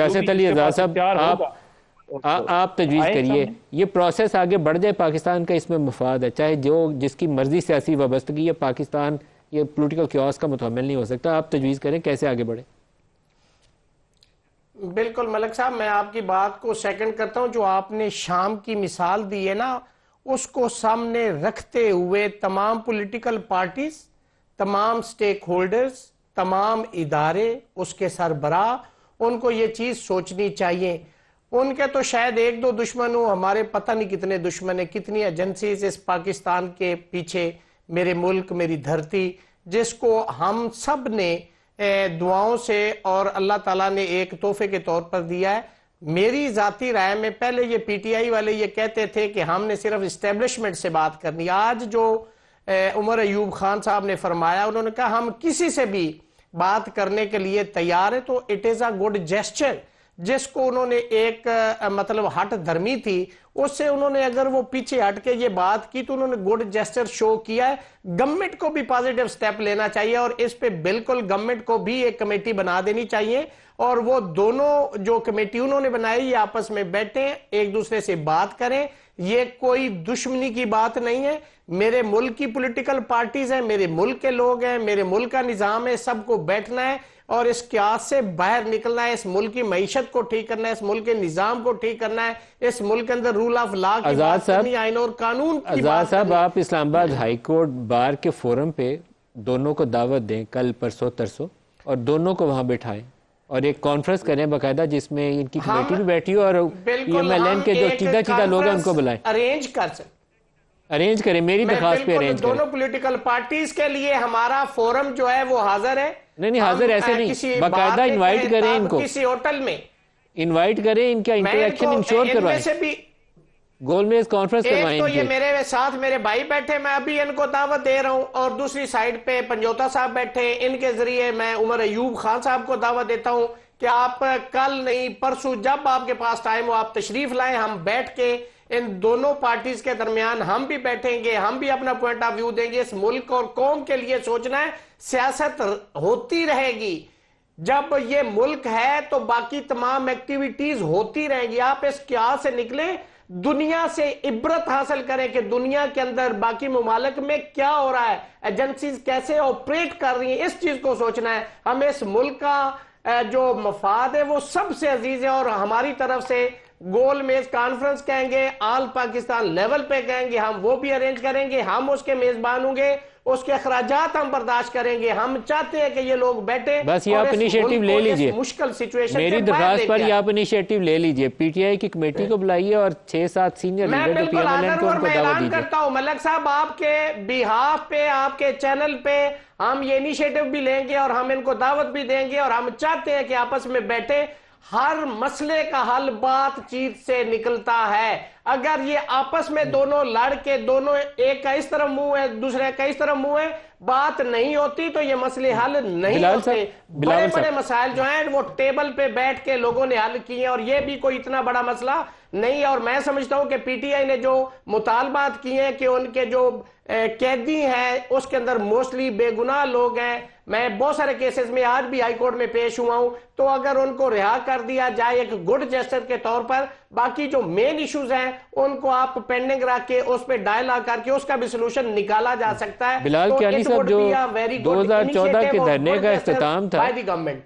सियासत अली आज़ाद साहब, आप तजवीज़ करिए, ये प्रोसेस आगे बढ़ जाए, पाकिस्तान का इसमें मुफाद है, चाहे जो जिसकी मर्जी सियासी वाबस्तगी है, पाकिस्तान ये पॉलिटिकल क्योस का मुतहम्मिल नहीं हो सकता। आप तजवीज़ करें कैसे आगे बढ़े। बिल्कुल मलिक साहब, मैं आपकी बात को सेकंड करता हूं। जो आपने शाम की मिसाल दी है ना, उसको सामने रखते हुए तमाम पॉलिटिकल पार्टीज, तमाम स्टेक होल्डर्स, तमाम इदारे, उसके सरबराह, उनको ये चीज सोचनी चाहिए। उनके तो शायद एक दो दुश्मन हो, हमारे पता नहीं कितने दुश्मन है, कितनी एजेंसीज इस पाकिस्तान के पीछे, मेरे मुल्क मेरी धरती, जिसको हम सब ने दुआओं से और अल्लाह ताला ने एक तोहफे के तौर पर दिया है। मेरी जाती राय में पहले ये पीटीआई वाले ये कहते थे कि हमने सिर्फ इस्टेब्लिशमेंट से बात करनी। आज जो उमर अयूब खान साहब ने फरमाया, उन्होंने कहा हम किसी से भी बात करने के लिए तैयार है, तो it is a good gesture. जिसको उन्होंने एक मतलब हट धर्मी थी, उससे उन्होंने अगर वो पीछे हट के ये बात की तो उन्होंने गुड जेस्चर शो किया है। गवर्नमेंट को भी पॉजिटिव स्टेप लेना चाहिए और इस पे बिल्कुल गवर्नमेंट को भी एक कमेटी बना देनी चाहिए, और वो दोनों जो कमेटी उन्होंने बनाई ये आपस में बैठे, एक दूसरे से बात करें। ये कोई दुश्मनी की बात नहीं है। मेरे मुल्क की पॉलिटिकल पार्टीज हैं, मेरे मुल्क के लोग हैं, मेरे मुल्क का निजाम है, सबको बैठना है और इस क्यास से बाहर निकलना है। इस मुल्क की मईशत को ठीक करना है, इस मुल्क के निजाम को ठीक करना है, इस मुल्क के अंदर रूल ऑफ लॉ की बात करनी, आइन और कानून की बात करनी। साहब, आप इस्लामाबाद हाई कोर्ट बार के फोरम पे दोनों को दावत दें, कल परसों तरसों, और दोनों को वहां बैठाएं और एक कॉन्फ्रेंस करें बाकायदा, जिसमें इनकी कमेटी भी बैठी हो और PMLN के जो चीदा चीदा लोग हैं उनको बुलाएं, अरेंज करें। मेरी दरखास्त पे अरेंज करें। दोनों पॉलिटिकल पार्टीज के लिए हमारा फोरम जो है वो हाजिर है। नहीं हाजिर ऐसे नहीं, बाकायदा इनवाइट करें इनको, किसी होटल में इनवाइट करें, इनका इंटरेक्शन इंश्योर करवाएं, गोलमेज कॉन्फ्रेंस करवाएं। तो ये मेरे साथ मेरे भाई बैठे, मैं अभी इनको दावत दे रहा हूं, और दूसरी साइड पे पंजोता साहब बैठे, इनके जरिए मैं उमर अयूब खान साहब को दावत देता हूं कि आप कल नहीं परसों जब आपके पास टाइम हो आप तशरीफ लाएं। हम बैठ के इन दोनों पार्टीज के दरमियान हम भी बैठेंगे, हम भी अपना पॉइंट ऑफ व्यू देंगे। इस मुल्क और कौम के लिए सोचना है, सियासत होती रहेगी। जब ये मुल्क है तो बाकी तमाम एक्टिविटीज होती रहेंगी। आप इस क्या से निकले, दुनिया से इबरत हासिल करें कि दुनिया के अंदर बाकी ममालिक में क्या हो रहा है, एजेंसीज कैसे ऑपरेट कर रही हैं, इस चीज को सोचना है। हमें इस मुल्क का जो मफाद है वो सबसे अजीज है, और हमारी तरफ से गोल मेज कॉन्फ्रेंस कहेंगे, ऑल पाकिस्तान लेवल पे कहेंगे, हम वो भी अरेंज करेंगे, हम उसके मेजबान होंगे, उसके अखराजात हम बर्दाश्त करेंगे। हम चाहते हैं कि ये लोग बैठे, बस ये आप इनिशिएटिव ले लीजिए, मुश्किल सिचुएशन मेरी दरखास्त पर ये आप इनिशिएटिव ले लीजिए, पीटीआई की कमेटी को बुलाइए और 6-7 सीनियर लीडर को PMLN को उनको दावत दीजिए। करता हूं मलिक साहब, आपके बिहाफ पे, आपके चैनल पे हम ये इनिशिएटिव भी लेंगे और हम इनको दावत भी देंगे, और हम चाहते हैं कि आपस में बैठे। हर मसले का हल बातचीत से निकलता है। अगर ये आपस में दोनों लड़ के, दोनों एक का इस तरफ मुंह है दूसरे का इस तरफ मुंह है, बात नहीं होती तो ये मसले हल नहीं होते। बड़े बड़े मसाइल जो हैं वो टेबल पे बैठ के लोगों ने हल किए, और ये भी कोई इतना बड़ा मसला नहीं। और मैं समझता हूं कि पीटीआई ने जो मुतालबात किए हैं कि उनके जो कैदी हैं उसके अंदर मोस्टली बेगुनाह लोग हैं। मैं बहुत सारे केसेस में आज भी हाई कोर्ट में पेश हुआ हूं, तो अगर उनको रिहा कर दिया जाए एक गुड जेस्चर के तौर पर, बाकी जो मेन इश्यूज हैं उनको आप पेंडिंग रख के उस पर डायलॉग करके उसका भी सोल्यूशन निकाला जा सकता है। बिलाल कियानी साहब, जो 2014 के धरने का इख्तिताम था, गवर्नमेंट